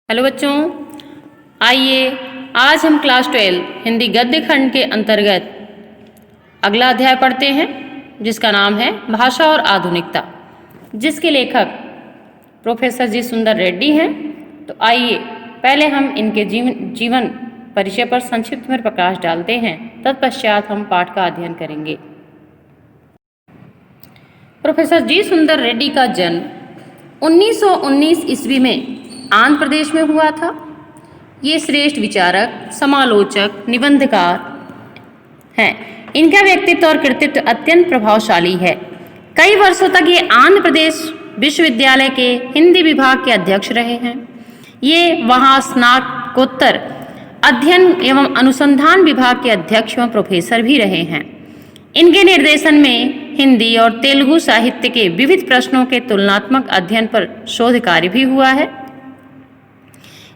Hello बच्चों, आइए आज हम क्लास 12 हिंदी गद्य खंड के अंतर्गत अगला अध्याय पढ़ते हैं जिसका नाम है भाषा और आधुनिकता, जिसके लेखक प्रोफेसर जी सुंदर रेड्डी हैं। तो आइए पहले हम इनके जीवन परिचय पर संक्षिप्त में प्रकाश डालते हैं, तत्पश्चात हम पाठ का अध्ययन करेंगे। प्रोफेसर जी सुंदर रेड्डी का जन्म 1919 ईस्वी में आंध्र प्रदेश में हुआ था। ये श्रेष्ठ विचारक, समालोचक, निबंधकार हैं। इनका व्यक्तित्व और कृतित्व अत्यंत प्रभावशाली है। कई वर्षों तक ये आंध्र प्रदेश विश्वविद्यालय के हिंदी विभाग के अध्यक्ष रहे हैं। ये वहाँ स्नातकोत्तर अध्ययन एवं अनुसंधान विभाग के अध्यक्ष एवं प्रोफेसर भी रहे हैं। इनके निर्देशन में हिंदी और तेलुगु साहित्य के विविध प्रश्नों के तुलनात्मक अध्ययन पर शोध कार्य भी हुआ है।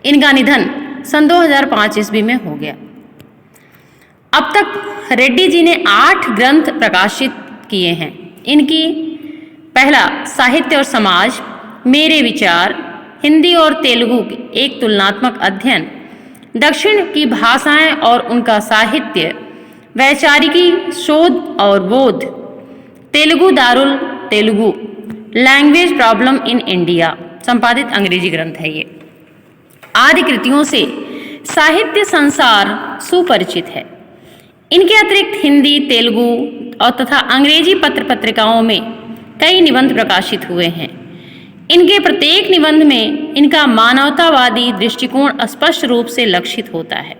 इनका निधन सन 2005 ईस्वी में हो गया। अब तक रेड्डी जी ने 8 ग्रंथ प्रकाशित किए हैं। इनकी पहला साहित्य और समाज, मेरे विचार, हिंदी और तेलुगु एक तुलनात्मक अध्ययन, दक्षिण की भाषाएं और उनका साहित्य, वैचारिकी शोध और बोध, Telugu Darul Telugu, language problem in India, संपादित अंग्रेजी ग्रंथ है। ये आदि कृतियों से साहित्य संसार सुपरिचित है। इनके अतिरिक्त हिंदी, तेलुगु और तथा अंग्रेजी पत्र पत्रिकाओं में कई निबंध प्रकाशित हुए हैं। इनके प्रत्येक निबंध में इनका मानवतावादी दृष्टिकोण स्पष्ट रूप से लक्षित होता है।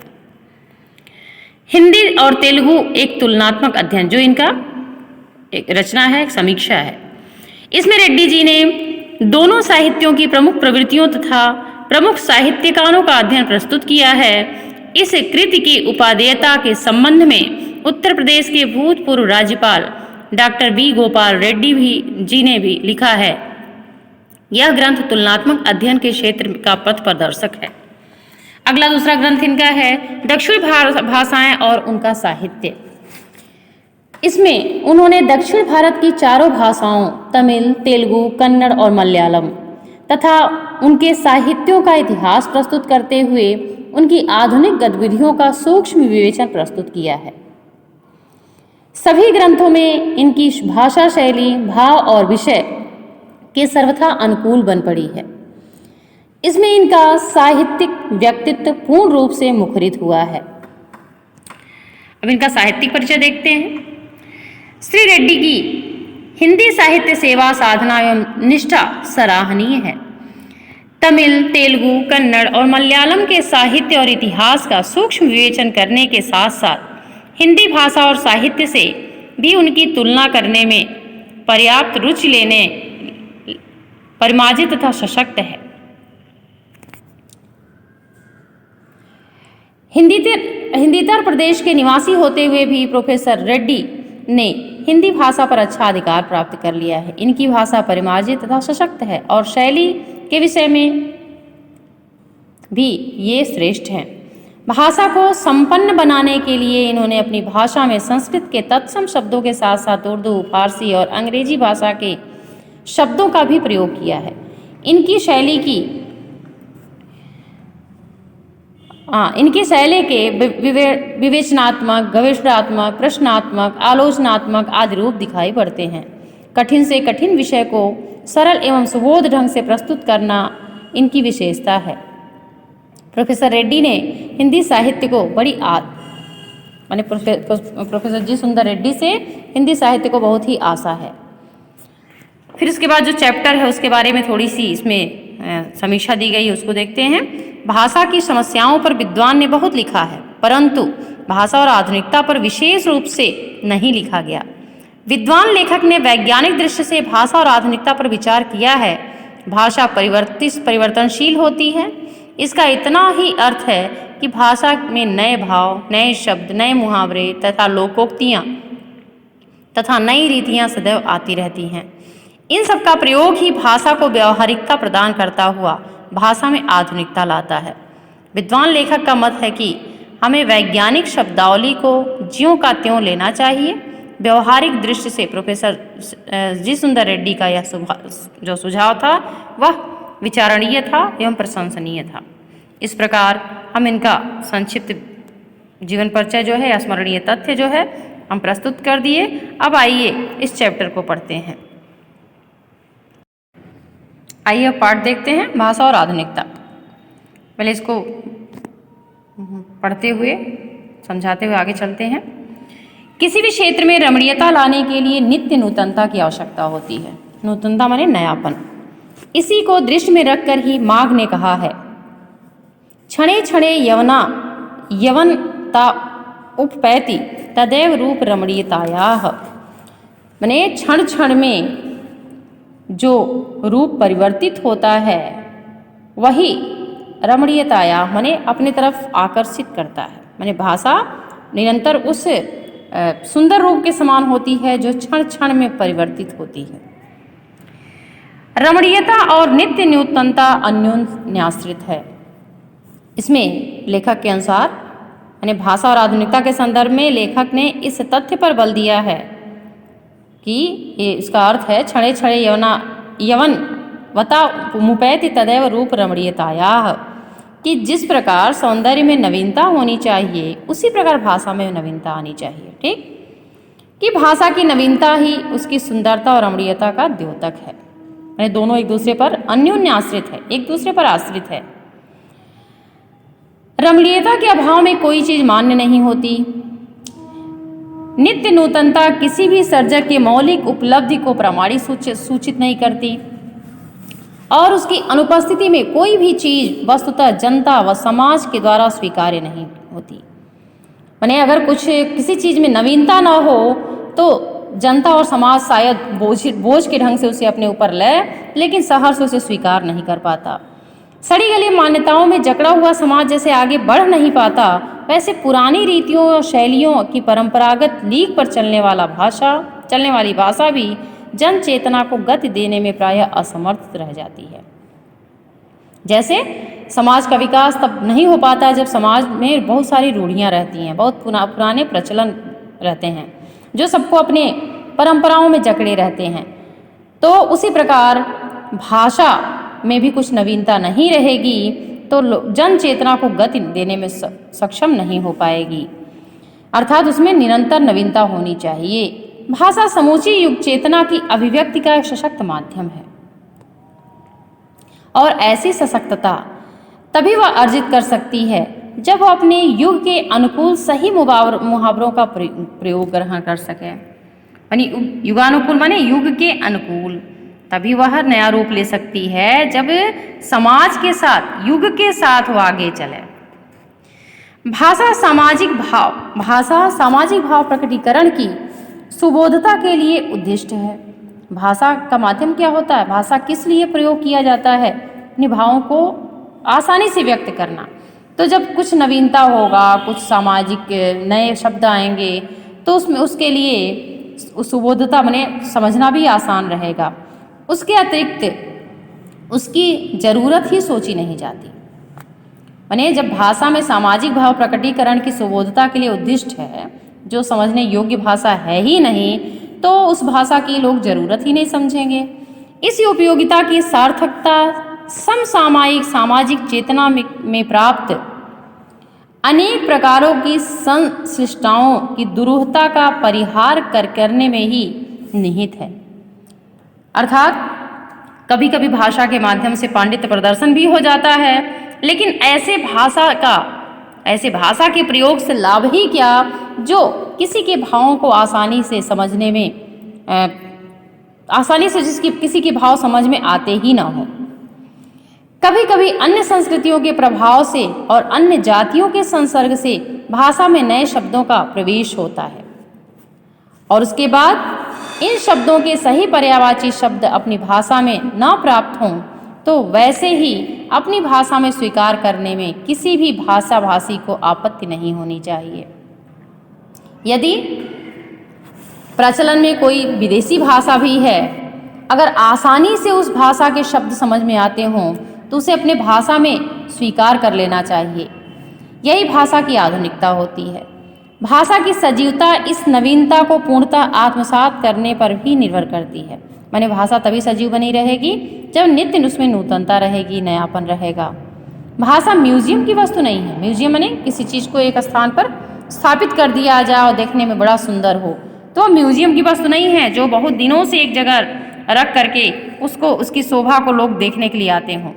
हिंदी और तेलुगु एक तुलनात्मक अध्ययन, जो इनका एक रचना है, एक समीक्षा है। इसमें रेड्डी जी ने दोनों साहित्यों की प्रमुख प्रवृत्तियों तथा प्रमुख साहित्यकारों का अध्ययन प्रस्तुत किया है। इस कृति की उपादेयता के संबंध में उत्तर प्रदेश के भूतपूर्व राज्यपाल डॉक्टर बी गोपाल रेड्डी जी ने भी लिखा है। यह ग्रंथ तुलनात्मक अध्ययन के क्षेत्र का पथ प्रदर्शक है। अगला दूसरा ग्रंथ इनका है दक्षिण भाषाएं और उनका साहित्य। इसमें उन्होंने दक्षिण भारत की चारों भाषाओं तमिल, तेलुगु, कन्नड़ और मलयालम तथा उनके साहित्यों का इतिहास प्रस्तुत करते हुए उनकी आधुनिक गतिविधियों का सूक्ष्म विवेचन प्रस्तुत किया है। सभी ग्रंथों में इनकी भाषा शैली, भाव और विषय के सर्वथा अनुकूल बन पड़ी है। इसमें इनका साहित्यिक व्यक्तित्व पूर्ण रूप से मुखरित हुआ है। अब इनका साहित्यिक परिचय देखते हैं। श्री रेड्डी की हिंदी साहित्य सेवा, साधना एवं निष्ठा सराहनीय है। तमिल, तेलुगु, कन्नड़ और मलयालम के साहित्य और इतिहास का सूक्ष्म विवेचन करने के साथ साथ हिंदी भाषा और साहित्य से भी उनकी तुलना करने में पर्याप्त रुचि लेने परिमार्जित तथा सशक्त है। हिंदीतर प्रदेश के निवासी होते हुए भी प्रोफेसर रेड्डी ने हिंदी भाषा पर अच्छा अधिकार प्राप्त कर लिया है। इनकी भाषा परिमार्जित तथा सशक्त है और शैली के विषय में भी ये श्रेष्ठ हैं। भाषा को संपन्न बनाने के लिए इन्होंने अपनी भाषा में संस्कृत के तत्सम शब्दों के साथ साथ उर्दू, फारसी और अंग्रेजी भाषा के शब्दों का भी प्रयोग किया है। इनकी शैली के विवेचनात्मक, गवेषणात्मक, प्रश्नात्मक, आलोचनात्मक आदि रूप दिखाई पड़ते हैं। कठिन से कठिन विषय को सरल एवं सुबोध ढंग से प्रस्तुत करना इनकी विशेषता है। प्रोफेसर रेड्डी ने हिंदी साहित्य को प्रोफेसर जी सुंदर रेड्डी से हिंदी साहित्य को बहुत ही आशा है। फिर उसके बाद जो चैप्टर है उसके बारे में थोड़ी सी इसमें समीक्षा दी गई है, उसको देखते हैं। भाषा की समस्याओं पर विद्वान ने बहुत लिखा है, परंतु भाषा और आधुनिकता पर विशेष रूप से नहीं लिखा गया। विद्वान लेखक ने वैज्ञानिक दृष्टि से भाषा और आधुनिकता पर विचार किया है। भाषा परिवर्तनशील होती है। इसका इतना ही अर्थ है कि भाषा में नए भाव, नए शब्द, नए मुहावरे तथा लोकोक्तियाँ तथा नई रीतियाँ सदैव आती रहती हैं। इन सब का प्रयोग ही भाषा को व्यावहारिकता प्रदान करता हुआ भाषा में आधुनिकता लाता है। विद्वान लेखक का मत है कि हमें वैज्ञानिक शब्दावली को ज्यों का त्यों लेना चाहिए। व्यवहारिक दृष्टि से प्रोफेसर जी सुंदर रेड्डी का यह जो सुझाव था वह विचारणीय था एवं प्रशंसनीय था। इस प्रकार हम इनका संक्षिप्त जीवन परिचय जो है, स्मरणीय तथ्य जो है हम प्रस्तुत कर दिए। अब आइए इस चैप्टर को पढ़ते हैं। आइए अब पाठ देखते हैं, भाषा और आधुनिकता। पहले इसको पढ़ते हुए समझाते हुए आगे चलते हैं। किसी भी क्षेत्र में रमणीयता लाने के लिए नित्य नूतनता की आवश्यकता होती है। नूतनता माने नयापन। इसी को दृष्टि में रखकर ही माघ ने कहा है, क्षणे क्षणे यवनता उपपैति तदैव रूप रमणीयतायाः। माने क्षण क्षण में जो रूप परिवर्तित होता है वही रमणीयताया माने अपनी तरफ आकर्षित करता है। माने भाषा निरंतर उस सुंदर रूप के समान होती है जो क्षण क्षण में परिवर्तित होती है। रमणीयता और नित्य नूतनता अन्योन्याश्रित है। इसमें लेखक के अनुसार यानी भाषा और आधुनिकता के संदर्भ में लेखक ने इस तथ्य पर बल दिया है कि ये इसका अर्थ है क्षणे क्षणे यवनवता मुपैति तदैव रूप रमणीयतायाः, कि जिस प्रकार सौंदर्य में नवीनता होनी चाहिए उसी प्रकार भाषा में नवीनता आनी चाहिए। ठीक, कि भाषा की नवीनता ही उसकी सुंदरता और रमणीयता का द्योतक है। यानी दोनों एक दूसरे पर अन्योन्य आश्रित है, एक दूसरे पर आश्रित है। रमणीयता के अभाव में कोई चीज मान्य नहीं होती। नित्य नूतनता किसी भी सर्जक के मौलिक उपलब्धि को प्रामाणिक सूचित नहीं करती और उसकी अनुपस्थिति में कोई भी चीज वस्तुतः जनता व समाज के द्वारा स्वीकार्य नहीं होती। माने अगर कुछ किसी चीज में नवीनता न हो तो जनता और समाज शायद बोझ के ढंग से उसे अपने ऊपर ले, लेकिन सहर्ष उसे स्वीकार नहीं कर पाता। सड़ी गली मान्यताओं में जकड़ा हुआ समाज जैसे आगे बढ़ नहीं पाता, वैसे पुरानी रीतियों और शैलियों की परंपरागत लीक पर चलने वाली भाषा भी जन चेतना को गति देने में प्रायः असमर्थ रह जाती है। जैसे समाज का विकास तब नहीं हो पाता जब समाज में बहुत सारी रूढ़ियां रहती हैं, बहुत पुराने प्रचलन रहते हैं जो सबको अपने परंपराओं में जकड़े रहते हैं। तो उसी प्रकार भाषा में भी कुछ नवीनता नहीं रहेगी तो जन चेतना को गति देने में सक्षम नहीं हो पाएगी, अर्थात उसमें निरंतर नवीनता होनी चाहिए। भाषा समूची युग चेतना की अभिव्यक्ति का एक सशक्त माध्यम है और ऐसी सशक्तता तभी वह अर्जित कर सकती है जब वह अपने युग के अनुकूल सही मुहावरों का प्रयोग ग्रहण कर सके। यानी युगानुकूल माने युग के अनुकूल, तभी वह नया रूप ले सकती है जब समाज के साथ, युग के साथ वह आगे चले। भाषा सामाजिक भाव प्रकटीकरण की सुबोधता के लिए उद्दिष्ट है। भाषा का माध्यम क्या होता है? भाषा किस लिए प्रयोग किया जाता है? अपने भावों को आसानी से व्यक्त करना। तो जब कुछ नवीनता होगा, कुछ सामाजिक नए शब्द आएंगे तो उसमें उसके लिए सुबोधता माने समझना भी आसान रहेगा। उसके अतिरिक्त उसकी ज़रूरत ही सोची नहीं जाती। माने जब भाषा में सामाजिक भाव प्रकटीकरण की सुबोधता के लिए उद्दिष्ट है, जो समझने योग्य भाषा है ही नहीं, तो उस भाषा की लोग जरूरत ही नहीं समझेंगे। इस उपयोगिता की सार्थकता समसामयिक सामाजिक चेतना में प्राप्त अनेक प्रकारों की संश्लिष्टताओं की दुरूहता का परिहार करने में ही निहित है। अर्थात कभी कभी भाषा के माध्यम से पांडित्य प्रदर्शन भी हो जाता है, लेकिन ऐसे भाषा के प्रयोग से लाभ ही क्या जो किसी के भावों को आसानी से समझने में किसी के भाव समझ में आते ही ना हो। कभी कभी अन्य संस्कृतियों के प्रभाव से और अन्य जातियों के संसर्ग से भाषा में नए शब्दों का प्रवेश होता है और उसके बाद इन शब्दों के सही पर्यायवाची शब्द अपनी भाषा में न प्राप्त हों तो वैसे ही अपनी भाषा में स्वीकार करने में किसी भी भाषाभाषी को आपत्ति नहीं होनी चाहिए। यदि प्रचलन में कोई विदेशी भाषा भी है, अगर आसानी से उस भाषा के शब्द समझ में आते हों तो उसे अपने भाषा में स्वीकार कर लेना चाहिए। यही भाषा की आधुनिकता होती है। भाषा की सजीवता इस नवीनता को पूर्णतः आत्मसात करने पर भी निर्भर करती है। माने भाषा तभी सजीव बनी रहेगी जब नित्य उसमें नूतनता रहेगी, नयापन रहेगा। भाषा म्यूजियम की वस्तु नहीं है। म्यूजियम माने किसी चीज़ को एक स्थान पर स्थापित कर दिया जाए और देखने में बड़ा सुंदर हो, तो म्यूजियम की वस्तु नहीं है जो बहुत दिनों से एक जगह रख करके उसको उसकी शोभा को लोग देखने के लिए आते हों।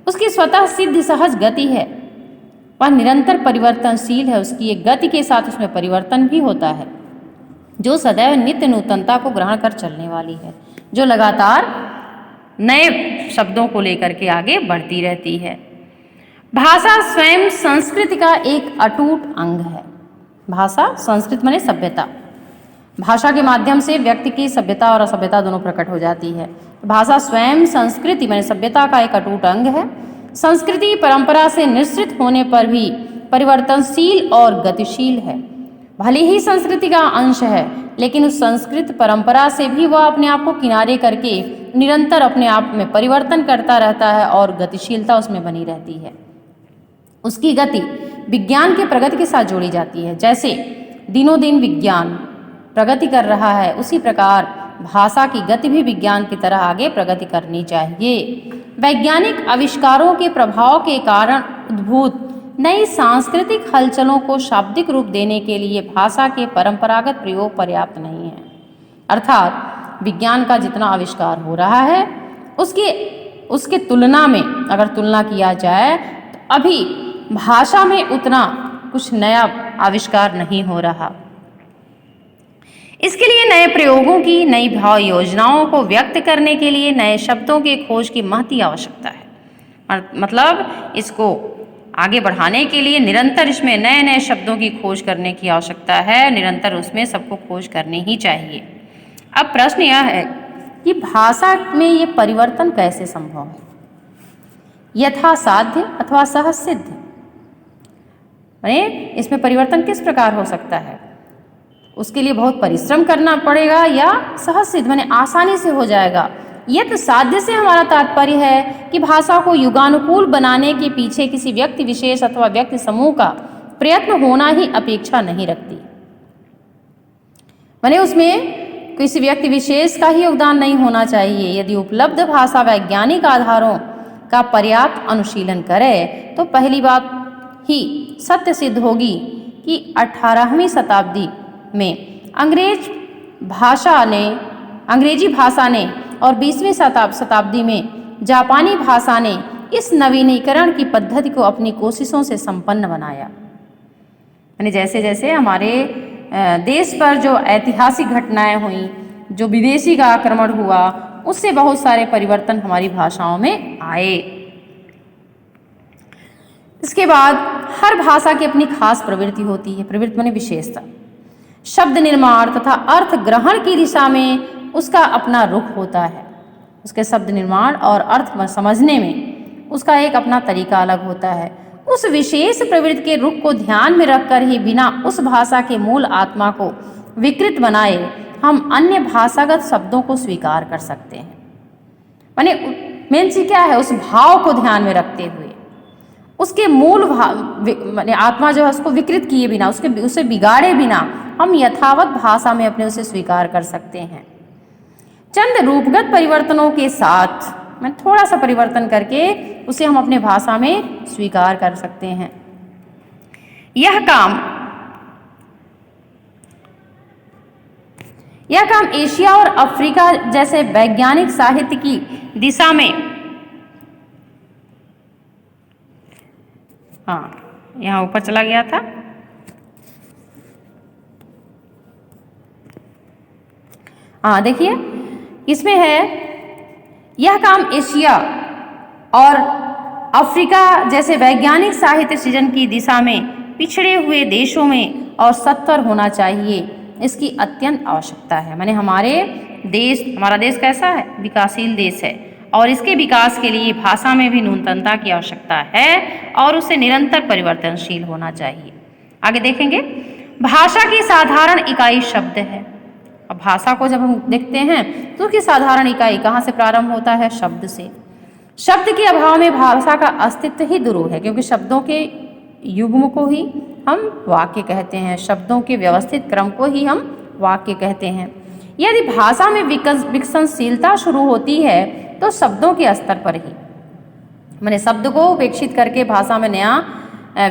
उसकी स्वतः सिद्ध सहज गति है, वह निरंतर परिवर्तनशील है, उसकी एक गति के साथ उसमें परिवर्तन भी होता है, जो सदैव नित्य नूतनता को ग्रहण कर चलने वाली है, जो लगातार नए शब्दों को लेकर के आगे बढ़ती रहती है। भाषा स्वयं संस्कृति का एक अटूट अंग है। भाषा, संस्कृत माने सभ्यता, भाषा के माध्यम से व्यक्ति की सभ्यता और असभ्यता दोनों प्रकट हो जाती है। भाषा स्वयं संस्कृति माने सभ्यता का एक अटूट अंग है। संस्कृति परंपरा से निश्चित होने पर भी परिवर्तनशील और गतिशील है। भले ही संस्कृति का अंश है, लेकिन उस संस्कृत परंपरा से भी वह अपने आप को किनारे करके निरंतर अपने आप में परिवर्तन करता रहता है और गतिशीलता उसमें बनी रहती है। उसकी गति विज्ञान के प्रगति के साथ जोड़ी जाती है। जैसे दिनों दिन विज्ञान प्रगति कर रहा है, उसी प्रकार भाषा की गति भी विज्ञान की तरह आगे प्रगति करनी चाहिए। वैज्ञानिक आविष्कारों के प्रभाव के कारण उद्भूत नई सांस्कृतिक हलचलों को शाब्दिक रूप देने के लिए भाषा के परंपरागत प्रयोग पर्याप्त नहीं है। अर्थात विज्ञान का जितना आविष्कार हो रहा है उसके तुलना में अगर तुलना किया जाए तो अभी भाषा में उतना कुछ नया आविष्कार नहीं हो रहा। इसके लिए नए प्रयोगों की, नई भाव योजनाओं को व्यक्त करने के लिए नए शब्दों के खोज की महती आवश्यकता है। मतलब इसको आगे बढ़ाने के लिए निरंतर इसमें नए नए शब्दों की खोज करने की आवश्यकता है, निरंतर उसमें सबको खोज करनी ही चाहिए। अब प्रश्न यह है कि भाषा में ये परिवर्तन कैसे संभव है, यथासाध्य अथवा सहज सिद्ध? इसमें परिवर्तन किस प्रकार हो सकता है? उसके लिए बहुत परिश्रम करना पड़ेगा या सहज सिद्ध माने आसानी से हो जाएगा? यत साध्य से हमारा तात्पर्य है कि भाषा को युगानुकूल बनाने के पीछे किसी व्यक्ति विशेष अथवा व्यक्ति समूह का प्रयत्न होना ही अपेक्षा नहीं रखती। माने उसमें किसी व्यक्ति विशेष का ही योगदान नहीं होना चाहिए। यदि उपलब्ध भाषा वैज्ञानिक आधारों का पर्याप्त अनुशीलन करे तो पहली बात ही सत्य सिद्ध होगी कि 18वीं शताब्दी में अंग्रेजी भाषा ने और 20वीं शताब्दी में जापानी भाषा ने इस नवीनीकरण की पद्धति को अपनी कोशिशों से संपन्न बनाया। यानी जैसे जैसे हमारे देश पर जो ऐतिहासिक घटनाएं हुई, जो विदेशी का आक्रमण हुआ, उससे बहुत सारे परिवर्तन हमारी भाषाओं में आए। इसके बाद हर भाषा की अपनी खास प्रवृत्ति होती है। प्रवृत्ति माने विशेषता। शब्द निर्माण तथा अर्थ ग्रहण की दिशा में उसका अपना रुख होता है। उसके शब्द निर्माण और अर्थ समझने में उसका एक अपना तरीका अलग होता है। उस विशेष प्रवृत्ति के रुख को ध्यान में रखकर ही बिना उस भाषा के मूल आत्मा को विकृत बनाए हम अन्य भाषागत शब्दों को स्वीकार कर सकते हैं। माने मेन चीज क्या है? उस भाव को ध्यान में रखते हुए उसके मूल माने आत्मा जो है उसको विकृत किए बिना, उसे बिगाड़े बिना हम यथावत भाषा में अपने उसे स्वीकार कर सकते हैं। चंद रूपगत परिवर्तनों के साथ मैं थोड़ा सा परिवर्तन करके उसे हम अपने भाषा में स्वीकार कर सकते हैं। यह काम एशिया और अफ्रीका जैसे वैज्ञानिक साहित्य की दिशा में, यहाँ ऊपर चला गया था, देखिए इसमें है, यह काम एशिया और अफ्रीका जैसे वैज्ञानिक साहित्य सृजन की दिशा में पिछड़े हुए देशों में और सत्तर होना चाहिए। इसकी अत्यंत आवश्यकता है। माने हमारा देश कैसा है? विकासशील देश है और इसके विकास के लिए भाषा में भी नूतनता की आवश्यकता है और उसे निरंतर परिवर्तनशील होना चाहिए। आगे देखेंगे, भाषा की साधारण इकाई शब्द है। अब भाषा को जब हम देखते हैं तो उसकी साधारण इकाई कहाँ से प्रारंभ होता है? शब्द से। शब्द के अभाव में भाषा का अस्तित्व ही दुरूह है, क्योंकि शब्दों के युग्म को ही हम वाक्य कहते हैं, शब्दों के व्यवस्थित क्रम को ही हम वाक्य कहते हैं। यदि भाषा में विकसनशीलता शुरू होती है तो शब्दों के स्तर पर ही, मैंने शब्द को उपेक्षित करके भाषा में नया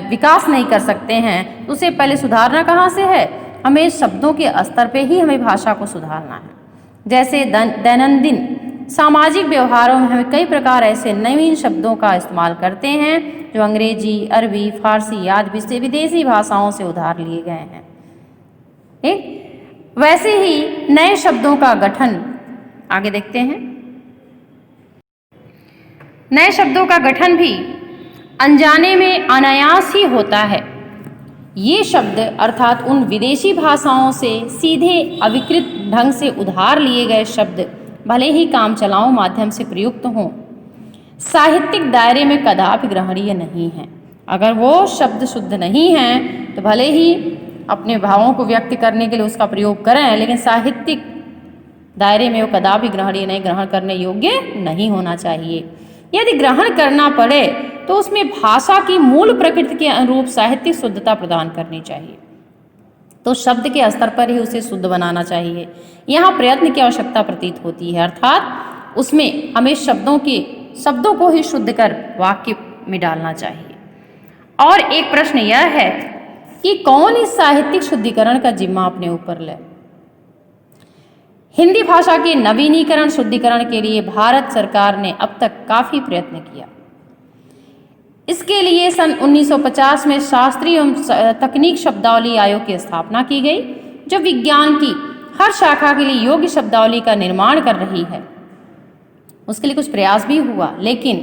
विकास नहीं कर सकते हैं, तो उसे पहले सुधारना कहाँ से है? हमें शब्दों के स्तर पे ही हमें भाषा को सुधारना है। जैसे दैनंदिन सामाजिक व्यवहारों में हम कई प्रकार ऐसे नवीन शब्दों का इस्तेमाल करते हैं जो अंग्रेजी, अरबी, फारसी आदि विदेशी भाषाओं से उधार लिए गए हैं। ठीक वैसे ही नए शब्दों का गठन आगे देखते हैं। नए शब्दों का गठन भी अनजाने में अनायास ही होता है। ये शब्द अर्थात उन विदेशी भाषाओं से सीधे अविकृत ढंग से उधार लिए गए शब्द भले ही काम चलाओ माध्यम से प्रयुक्त हों, साहित्यिक दायरे में कदापि ग्रहणीय नहीं हैं। अगर वो शब्द शुद्ध नहीं हैं तो भले ही अपने भावों को व्यक्त करने के लिए उसका प्रयोग करें, लेकिन साहित्यिक दायरे में वो कदापि ग्रहणीय नहीं, ग्रहण करने योग्य नहीं होना चाहिए। यदि ग्रहण करना पड़े तो उसमें भाषा की मूल प्रकृति के अनुरूप साहित्यिक शुद्धता प्रदान करनी चाहिए। तो शब्द के स्तर पर ही उसे शुद्ध बनाना चाहिए। यहाँ प्रयत्न की आवश्यकता प्रतीत होती है, अर्थात उसमें हमें शब्दों को ही शुद्ध कर वाक्य में डालना चाहिए। और एक प्रश्न यह है कि कौन इस साहित्यिक शुद्धिकरण का जिम्मा अपने ऊपर ले? हिंदी भाषा के नवीनीकरण शुद्धिकरण के लिए भारत सरकार ने अब तक काफी प्रयत्न किया। इसके लिए सन 1950 में शास्त्रीय एवं तकनीक शब्दावली आयोग की स्थापना की गई, जो विज्ञान की हर शाखा के लिए योग्य शब्दावली का निर्माण कर रही है। उसके लिए कुछ प्रयास भी हुआ, लेकिन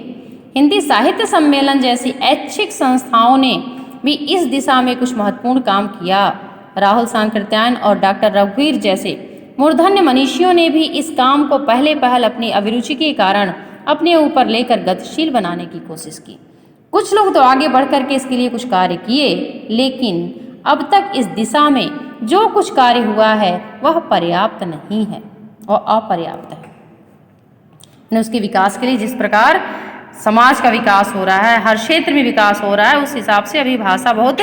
हिंदी साहित्य सम्मेलन जैसी ऐच्छिक संस्थाओं ने भी इस दिशा में कुछ महत्वपूर्ण काम किया। राहुल सांकृत्यायन और डॉक्टर रघुवीर जैसे मूर्धन्य मनीषियों ने भी इस काम को पहल अपनी अभिरुचि के कारण अपने ऊपर लेकर गतिशील बनाने की कोशिश की। कुछ लोग तो आगे बढ़कर के इसके लिए कुछ कार्य किए, लेकिन अब तक इस दिशा में जो कुछ कार्य हुआ है वह पर्याप्त नहीं है और अपर्याप्त है। उसके विकास के लिए जिस प्रकार समाज का विकास हो रहा है, हर क्षेत्र में विकास हो रहा है, उस हिसाब से अभी भाषा बहुत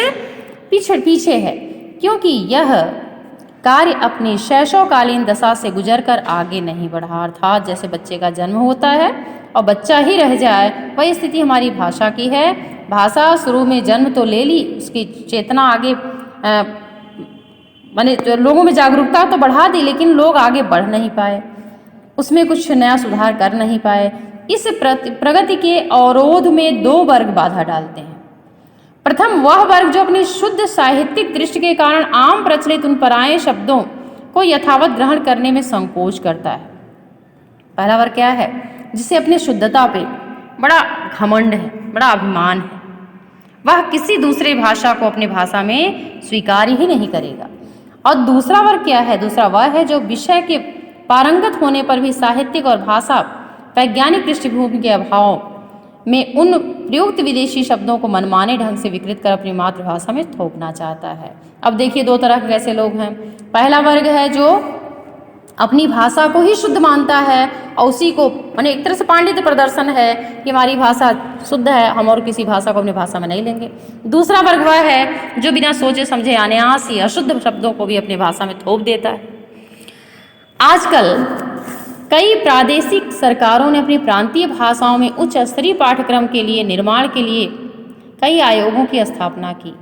पीछे है, क्योंकि यह कार्य अपनी शैशवकालीन दशा से गुजरकर आगे नहीं बढ़ा। अर्थात जैसे बच्चे का जन्म होता है और बच्चा ही रह जाए, वही स्थिति हमारी भाषा की है। भाषा शुरू में जन्म तो ले ली, उसकी चेतना आगे माने लोगों में जागरूकता तो बढ़ा दी, लेकिन लोग आगे बढ़ नहीं पाए, उसमें कुछ नया सुधार कर नहीं पाए। इस प्रगति के अवरोध में दो वर्ग बाधा डालते हैं। प्रथम वह वर्ग जो अपनी शुद्ध साहित्यिक दृष्टि के कारण आम प्रचलित उन पराये शब्दों को यथावत ग्रहण करने में संकोच करता है। पहला वर्ग क्या है? जिसे अपनी शुद्धता पे बड़ा घमंड है, बड़ा अभिमान है, वह किसी दूसरे भाषा को अपनी भाषा में स्वीकार ही नहीं करेगा। और दूसरा वर्ग क्या है? दूसरा वह है जो विषय के पारंगत होने पर भी साहित्यिक और भाषा वैज्ञानिक पृष्ठभूमि के अभाव में उन प्रयुक्त विदेशी शब्दों को मनमाने ढंग से विकृत कर अपनी मातृभाषा में थोपना चाहता है। अब देखिए दो तरह के कैसे लोग हैं। पहला वर्ग है जो अपनी भाषा को ही शुद्ध मानता है और उसी को माने एक तरह से पांडित्य प्रदर्शन है कि हमारी भाषा शुद्ध है, हम और किसी भाषा को अपनी भाषा में नहीं लेंगे। दूसरा वर्ग वह है जो बिना सोचे समझे अनायास ही अशुद्ध शब्दों को भी अपनी भाषा में थोप देता है। आजकल कई प्रादेशिक सरकारों ने अपनी प्रांतीय भाषाओं में उच्च स्तरीय पाठ्यक्रम के लिए निर्माण के लिए कई आयोगों की स्थापना की।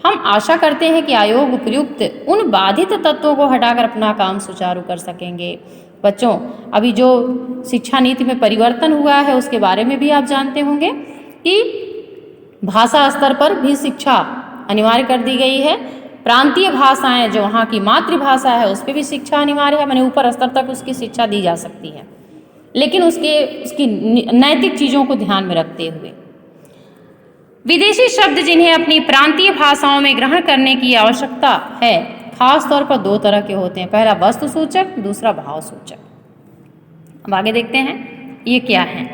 हम आशा करते हैं कि आयोग उपयुक्त उन बाधित तत्वों को हटाकर अपना काम सुचारू कर सकेंगे। बच्चों, अभी जो शिक्षा नीति में परिवर्तन हुआ है उसके बारे में भी आप जानते होंगे कि भाषा स्तर पर भी शिक्षा अनिवार्य कर दी गई है। प्रांतीय भाषाएं जो वहाँ की मातृभाषा है उस पर भी शिक्षा अनिवार्य है, माने ऊपर स्तर तक उसकी शिक्षा दी जा सकती है, लेकिन उसकी नैतिक चीज़ों को ध्यान में रखते हुए। विदेशी शब्द जिन्हें अपनी प्रांतीय भाषाओं में ग्रहण करने की आवश्यकता है खास तौर पर दो तरह के होते हैं। पहला वस्तु सूचक, दूसरा भाव सूचक। अब आगे देखते हैं ये क्या है।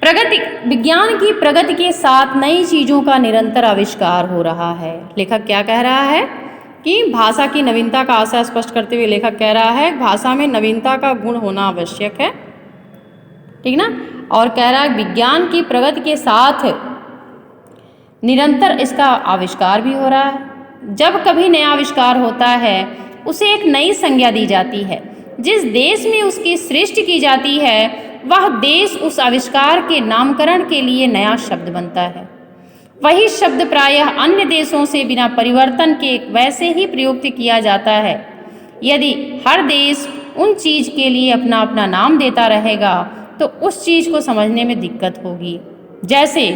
प्रगति, विज्ञान की प्रगति के साथ नई चीज़ों का निरंतर आविष्कार हो रहा है। लेखक क्या कह रहा है कि भाषा की नवीनता का आशय स्पष्ट करते हुए लेखक कह रहा है भाषा में नवीनता का गुण होना आवश्यक है, ठीक ना। और कह रहा है विज्ञान की प्रगति के साथ निरंतर इसका आविष्कार भी हो रहा है। जब कभी नया आविष्कार होता है उसे एक नई संज्ञा दी जाती है। जिस देश में उसकी सृष्टि की जाती है वह देश उस आविष्कार के नामकरण के लिए नया शब्द बनता है। वही शब्द प्रायः अन्य देशों से बिना परिवर्तन के वैसे ही प्रयुक्त किया जाता है। यदि हर देश उन चीज के लिए अपना अपना नाम देता रहेगा तो उस चीज को समझने में दिक्कत होगी। जैसे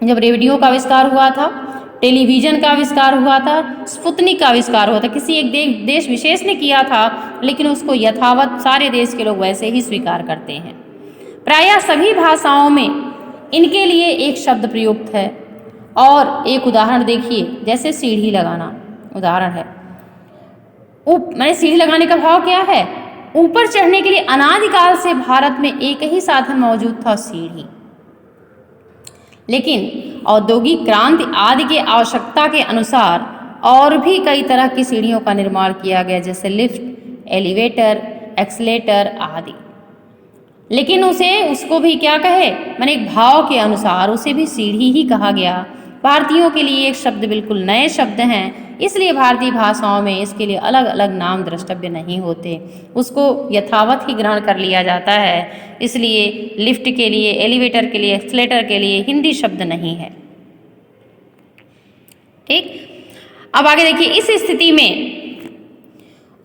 जब रेडियो का आविष्कार हुआ था, टेलीविजन का आविष्कार हुआ था, स्पुतनिक का आविष्कार हुआ था, किसी एक देश विशेष ने किया था, लेकिन उसको यथावत सारे देश के लोग वैसे ही स्वीकार करते हैं। प्रायः सभी भाषाओं में इनके लिए एक शब्द प्रयुक्त है। और एक उदाहरण देखिए, जैसे सीढ़ी लगाना उदाहरण है। मैंने सीढ़ी लगाने का भाव क्या है? ऊपर चढ़ने के लिए अनादिकाल से भारत में एक ही साधन मौजूद था, सीढ़ी। लेकिन औद्योगिक क्रांति आदि के आवश्यकता के अनुसार और भी कई तरह की सीढ़ियों का निर्माण किया गया, जैसे लिफ्ट, एलिवेटर, एक्सीलेटर आदि। लेकिन उसको भी क्या कहे, मैंने एक भाव के अनुसार उसे भी सीढ़ी ही कहा गया। भारतीयों के लिए एक शब्द बिल्कुल नए शब्द हैं, इसलिए भारतीय भाषाओं में इसके लिए अलग अलग नाम द्रष्टव्य नहीं होते, उसको यथावत ही ग्रहण कर लिया जाता है। इसलिए लिफ्ट के लिए, एलिवेटर के लिए, एक्सीलेटर के लिए हिंदी शब्द नहीं है। ठीक, अब आगे देखिए, इस स्थिति में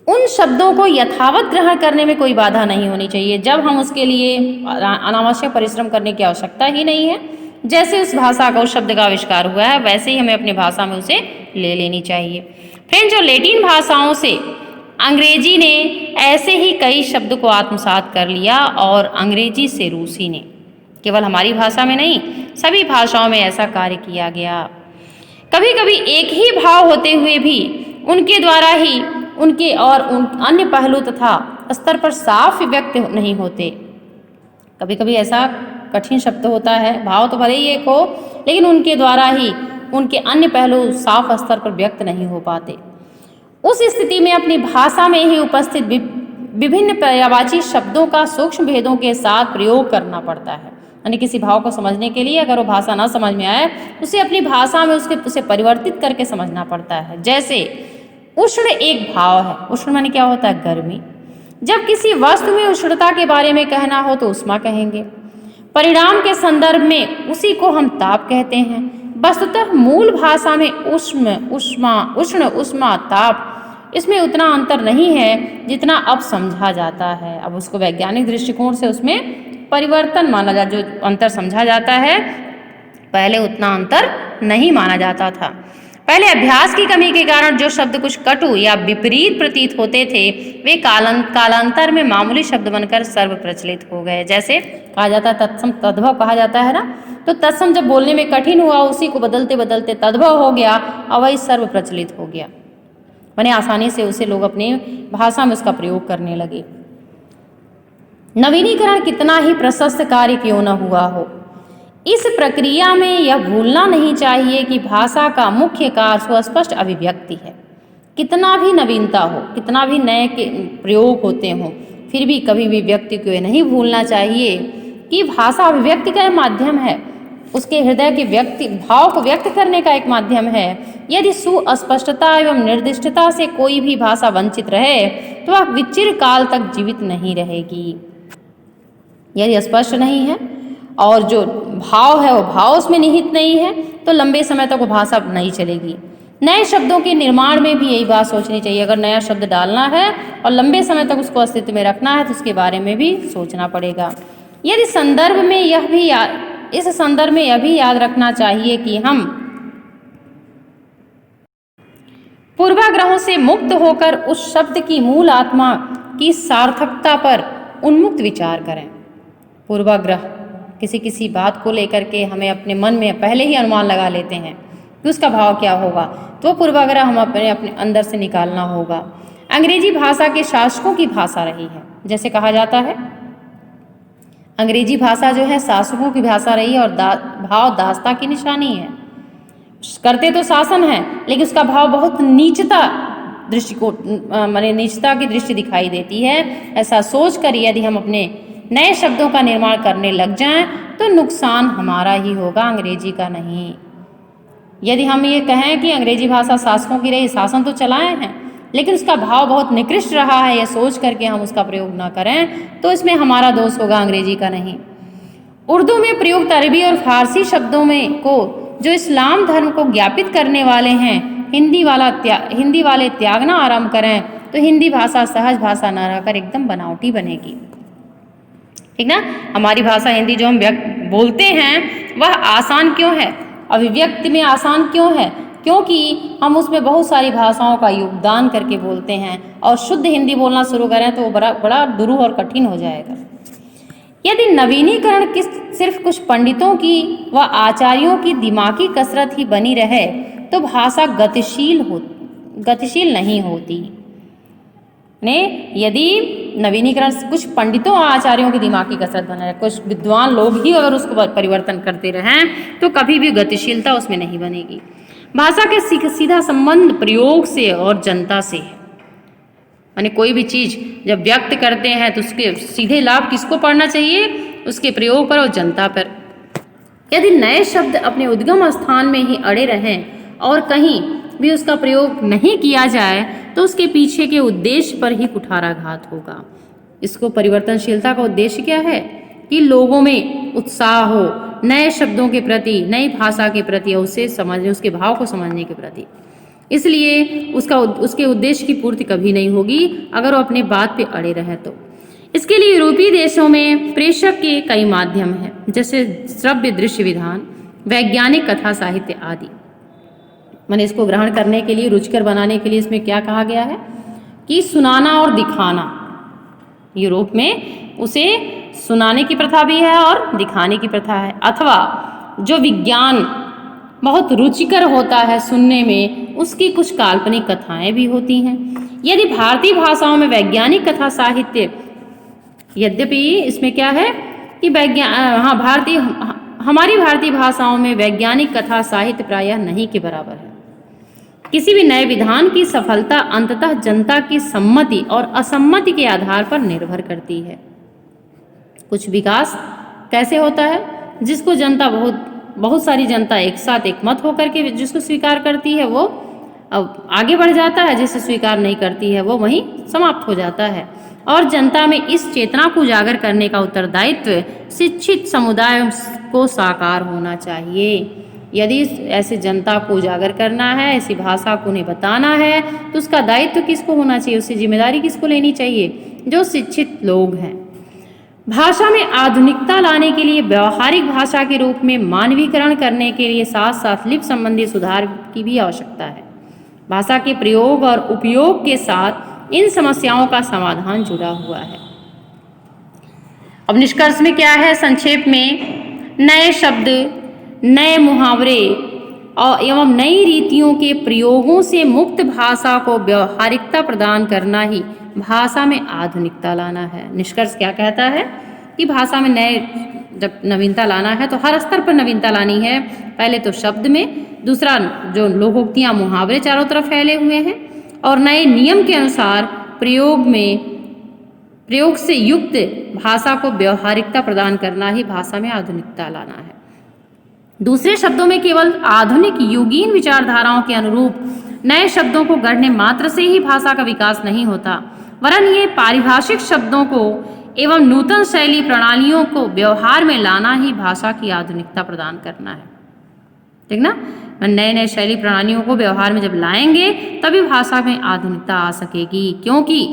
उन शब्दों को यथावत ग्रहण करने में कोई बाधा नहीं होनी चाहिए जब हम उसके लिए अनावश्यक परिश्रम करने की आवश्यकता ही नहीं है। जैसे उस भाषा का, उस शब्द का आविष्कार हुआ है, वैसे ही हमें अपनी भाषा में उसे ले लेनी चाहिए। फ्रेंच और लैटिन भाषाओं से अंग्रेजी ने ऐसे ही कई शब्द को आत्मसात कर लिया और अंग्रेजी से रूसी ने, केवल हमारी भाषा में नहीं, सभी भाषाओं में ऐसा कार्य किया गया। कभी कभी एक ही भाव होते हुए भी उनके द्वारा ही उनके और अन्य पहलू तथा स्तर पर साफ व्यक्त नहीं होते। कभी कभी ऐसा कठिन शब्द होता है, भाव तो भले ही एक हो, लेकिन उनके द्वारा ही उनके अन्य पहलू साफ स्तर पर व्यक्त नहीं हो पाते। उस स्थिति में अपनी भाषा में ही उपस्थित विभिन्न पर्यायवाची शब्दों का सूक्ष्म भेदों के साथ प्रयोग करना पड़ता है। यानी किसी भाव को समझने के लिए अगर वो भाषा ना समझ में आए, उसे अपनी भाषा में उसे परिवर्तित करके समझना पड़ता है। जैसे उष्ण एक भाव है। उष्ण माने क्या होता है? गर्मी। जब किसी वस्तु में उष्णता के बारे में कहना हो तो उष्मा कहेंगे। परिणाम के संदर्भ में उसी को हम ताप कहते हैं। वस्तुतः मूल भाषा में उष्ण, उष्मा, उष्ण, उष्मा, ताप, इसमें उतना अंतर नहीं है जितना अब समझा जाता है। अब उसको वैज्ञानिक दृष्टिकोण से उसमें परिवर्तन माना जाता, जो अंतर समझा जाता है, पहले उतना अंतर नहीं माना जाता था। पहले अभ्यास की कमी के कारण जो शब्द कुछ कटु या विपरीत प्रतीत होते थे, वे कालांतर में मामूली शब्द बनकर सर्व प्रचलित हो गए। जैसे कहा जाता है तत्सम तद्भव कहा जाता है ना, तो तत्सम जब बोलने में कठिन हुआ, उसी को बदलते बदलते तद्भव हो गया और वही सर्व प्रचलित हो गया। माने आसानी से उसे लोग अपनी भाषा में उसका प्रयोग करने लगे। नवीनीकरण कितना ही प्रशस्त कार्य क्यों न हुआ हो, इस प्रक्रिया में यह भूलना नहीं चाहिए कि भाषा का मुख्य कार्य सुस्पष्ट अभिव्यक्ति है। कितना भी नवीनता हो, कितना भी नए के प्रयोग होते हों, फिर भी कभी भी व्यक्ति को यह नहीं भूलना चाहिए कि भाषा अभिव्यक्ति का माध्यम है, उसके हृदय के व्यक्ति भाव को व्यक्त करने का एक माध्यम है। यदि सुस्पष्टता एवं निर्दिष्टता से कोई भी भाषा वंचित रहे तो वह विचिर काल तक जीवित नहीं रहेगी। यदि स्पष्ट नहीं है और जो भाव है वो भाव उसमें निहित नहीं है तो लंबे समय तक वो भाषा नहीं चलेगी। नए शब्दों के निर्माण में भी यही बात सोचनी चाहिए। अगर नया शब्द डालना है और लंबे समय तक उसको अस्तित्व में रखना है तो उसके बारे में भी सोचना पड़ेगा। यदि इस संदर्भ में यह भी याद रखना चाहिए कि हम पूर्वाग्रहों से मुक्त होकर उस शब्द की मूल आत्मा की सार्थकता पर उन्मुक्त विचार करें। पूर्वाग्रह किसी बात को लेकर के हमें अपने मन में पहले ही अनुमान लगा लेते हैं कि उसका भाव क्या होगा, तो पूर्वाग्रह हम अपने अंदर से निकालना होगा। अंग्रेजी भाषा के शासकों की भाषा रही है, जैसे कहा जाता है अंग्रेजी भाषा जो है शासकों की भाषा रही है और भाव दासता की निशानी है। करते तो शासन है लेकिन उसका भाव बहुत नीचता नीचता की दृष्टि दिखाई देती है। ऐसा सोचकर यदि हम अपने नए शब्दों का निर्माण करने लग जाएं तो नुकसान हमारा ही होगा, अंग्रेजी का नहीं। यदि हम ये कहें कि अंग्रेजी भाषा शासकों की रही, शासन तो चलाए हैं, लेकिन उसका भाव बहुत निकृष्ट रहा है, यह सोच करके हम उसका प्रयोग ना करें तो इसमें हमारा दोष होगा, अंग्रेजी का नहीं। उर्दू में प्रयुक्त अरबी और फारसी शब्दों में को जो इस्लाम धर्म को ज्ञापित करने वाले हैं, हिंदी वाले त्यागना आरंभ करें तो हिंदी भाषा सहज भाषा न रहकर एकदम बनावटी बनेगी। ठीक ना। हमारी भाषा हिंदी जो हम बोलते हैं वह आसान क्यों है, अभिव्यक्ति में आसान क्यों है? क्योंकि हम उसमें बहुत सारी भाषाओं का योगदान करके बोलते हैं, और शुद्ध हिंदी बोलना शुरू करें तो वो बड़ा दुरूह और कठिन हो जाएगा। यदि नवीनीकरण सिर्फ कुछ पंडितों की व आचार्यों की दिमागी कसरत ही बनी रहे तो भाषा गतिशील नहीं होती। ने यदि नवीनीकरण कुछ पंडितों और आचार्यों की दिमागी कसरत बना रहे, कुछ विद्वान लोग ही अगर उसको परिवर्तन करते रहें तो कभी भी गतिशीलता उसमें नहीं बनेगी। भाषा के सीधा संबंध प्रयोग से और जनता से है। माने कोई भी चीज़ जब व्यक्त करते हैं तो उसके सीधे लाभ किसको पड़ना चाहिए? उसके प्रयोग पर और जनता पर। यदि नए शब्द अपने उद्गम स्थान में ही अड़े रहें और कहीं भी उसका प्रयोग नहीं किया जाए तो उसके पीछे के उद्देश्य पर ही कुठाराघात होगा। इसको परिवर्तनशीलता का उद्देश्य क्या है? कि लोगों में उत्साह हो नए शब्दों के प्रति, नई भाषा के प्रति, उसे समझने, उसके भाव को समझने के प्रति। इसलिए उसके उद्देश्य की पूर्ति कभी नहीं होगी अगर वो अपने बात पे अड़े रहे तो। इसके लिए यूरोपीय देशों में प्रेषक के कई माध्यम हैं, जैसे श्रव्य दृश्य विधान, वैज्ञानिक कथा साहित्य आदि। मैंने इसको ग्रहण करने के लिए, रुचिकर बनाने के लिए इसमें क्या कहा गया है कि सुनाना और दिखाना। यूरोप में उसे सुनाने की प्रथा भी है और दिखाने की प्रथा है। अथवा जो विज्ञान बहुत रुचिकर होता है सुनने में, उसकी कुछ काल्पनिक कथाएं भी होती हैं। यदि भारतीय भाषाओं में वैज्ञानिक कथा साहित्य, यद्यपि इसमें क्या है कि हमारी भारतीय भाषाओं में वैज्ञानिक कथा साहित्य प्रायः नहीं के बराबर है। किसी भी नए विधान की सफलता अंततः जनता की सम्मति और असम्मति के आधार पर निर्भर करती है। कुछ विकास कैसे होता है? जिसको जनता बहुत सारी जनता एक साथ एक मत होकर के जिसको स्वीकार करती है वो अब आगे बढ़ जाता है, जिसे स्वीकार नहीं करती है वो वहीं समाप्त हो जाता है। और जनता में इस चेतना को उजागर करने का उत्तरदायित्व शिक्षित समुदाय को साकार होना चाहिए। यदि ऐसे जनता को उजागर करना है, ऐसी भाषा को उन्हें बताना है तो उसका दायित्व किसको होना चाहिए, उसकी जिम्मेदारी किसको लेनी चाहिए? जो शिक्षित लोग हैं। भाषा में आधुनिकता लाने के लिए व्यवहारिक भाषा के रूप में मानवीकरण करने के लिए साथ साथ लिपि संबंधी सुधार की भी आवश्यकता है। भाषा के प्रयोग और उपयोग के साथ इन समस्याओं का समाधान जुड़ा हुआ है। अब निष्कर्ष में क्या है? संक्षेप में नए शब्द, नए मुहावरे और एवं नई रीतियों के प्रयोगों से मुक्त भाषा को व्यवहारिकता प्रदान करना ही भाषा में आधुनिकता लाना है। निष्कर्ष क्या कहता है कि भाषा में जब नवीनता लाना है तो हर स्तर पर नवीनता लानी है। पहले तो शब्द में, दूसरा जो लोकोक्तियाँ मुहावरे चारों तरफ फैले हुए हैं, और नए नियम के अनुसार प्रयोग से युक्त भाषा को व्यवहारिकता प्रदान करना ही भाषा में आधुनिकता लाना है। दूसरे शब्दों में केवल आधुनिक युगीन विचारधाराओं के अनुरूप नए शब्दों को गढ़ने मात्र से ही भाषा का विकास नहीं होता, वरन ये पारिभाषिक शब्दों को एवं नूतन शैली प्रणालियों को व्यवहार में लाना ही भाषा की आधुनिकता प्रदान करना है। ठीक ना। नए शैली प्रणालियों को व्यवहार में जब लाएंगे तभी भाषा में आधुनिकता आ सकेगी, क्योंकि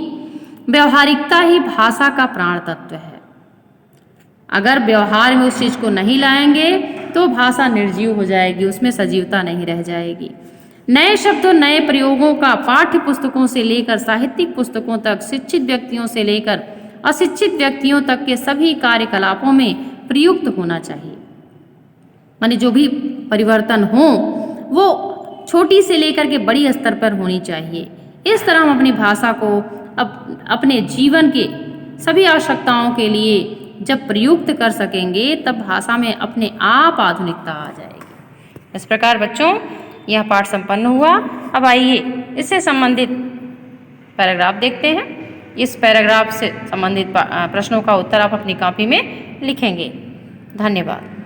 व्यवहारिकता ही भाषा का प्राण तत्व है। अगर व्यवहार में उस चीज को नहीं लाएंगे तो भाषा निर्जीव हो जाएगी, उसमें सजीवता नहीं रह जाएगी। नए शब्दों, नए प्रयोगों का पाठ्य पुस्तकों से लेकर साहित्यिक पुस्तकों तक, शिक्षित व्यक्तियों से लेकर अशिक्षित व्यक्तियों तक के सभी कार्यकलापों में प्रयुक्त होना चाहिए। माने जो भी परिवर्तन हो वो छोटी से लेकर के बड़ी स्तर पर होनी चाहिए। इस तरह हम अपनी भाषा को अपने जीवन के सभी आवश्यकताओं के लिए जब प्रयुक्त कर सकेंगे तब भाषा में अपने आप आधुनिकता आ जाएगी। इस प्रकार बच्चों यह पाठ संपन्न हुआ। अब आइए इससे संबंधित पैराग्राफ देखते हैं। इस पैराग्राफ से संबंधित प्रश्नों का उत्तर आप अपनी कॉपी में लिखेंगे। धन्यवाद।